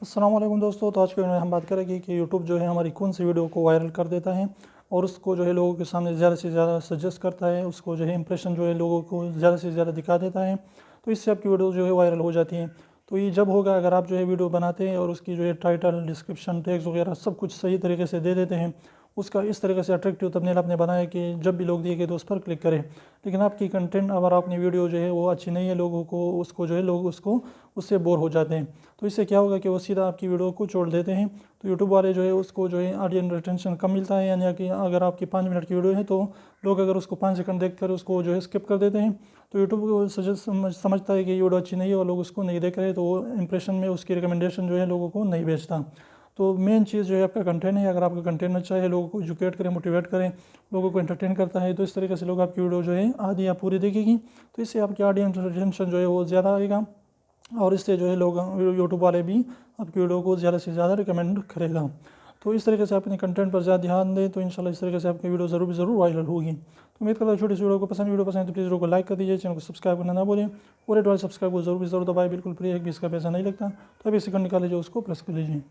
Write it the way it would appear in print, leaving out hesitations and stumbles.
अस्सलाम वालेकुम दोस्तों। तो आज के वीडियो में हम बात करेंगे कि यूट्यूब जो है हमारी कौन सी वीडियो को वायरल कर देता है और उसको जो है लोगों के सामने ज़्यादा से ज़्यादा सजेस्ट करता है, उसको जो है इंप्रेशन जो है लोगों को ज़्यादा से ज़्यादा दिखा देता है, तो इससे आपकी वीडियो जो है वायरल हो जाती है। तो ये जब होगा अगर आप जो है वीडियो बनाते हैं और उसकी जो है टाइटल, डिस्क्रिप्शन, टैग्स वगैरह सब कुछ सही तरीके से दे देते हैं, उसका इस तरीके से अट्रैक्टिव थंबनेल आपने बनाया कि जब भी लोग देखें तो उस पर क्लिक करें। लेकिन आपकी कंटेंट अगर आपने वीडियो जो है वो अच्छी नहीं है, लोगों को उसको जो है लोग उसको उससे बोर हो जाते हैं, तो इससे क्या होगा कि वो सीधा आपकी वीडियो को छोड़ देते हैं। तो यूट्यूब वाले जो है उसको जो है ऑडियंस रिटेंशन कम मिलता है, यानी कि अगर आपकी 5 मिनट की वीडियो है तो लोग अगर उसको 5 सेकंड देख कर उसको जो है स्किप कर देते हैं, तो यूट्यूब को समझता है कि ये वीडियो अच्छी नहीं है और लोग उसको नहीं देख रहे, तो वो इंप्रेशन में उसकी रिकमेंडेशन जो है लोगों को नहीं भेजता। तो मेन चीज़ जो है आपका कंटेंट है। अगर आपका कंटेंट अच्छा है, लोगों को एजुकेट करें, मोटिवेट करें, लोगों को एंटरटेन करता है, तो इस तरीके से लोग आपकी वीडियो जो है आधी या पूरी देखेगी, तो इससे आपकी ऑडियंस रिटेंशन जो है वो ज़्यादा आएगा और इससे जो है लोग यूट्यूब वाले भी आपकी वीडियो को ज़्यादा से ज़्यादा रिकमेंड करेगा। तो इस तरीके से आप अपने कंटेंट पर ज़्यादा ध्यान दें, तो इंशाल्लाह इस तरीके से आपकी वीडियो ज़रूर वायरल होगी। तो उम्मीद करता हूँ छोटी सी वीडियो को पसंद है तो प्लीज़ वीडियो को लाइक कर दीजिए, चैनल को सब्सक्राइब करना ना भूलें और रेड वाले सब्सक्राइब को ज़रूर दबाएं, बिल्कुल फ्री है, इसका पैसा नहीं लगता। तो अभी सेकंड निकाल लीजिए, उसको प्रेस कर लीजिए।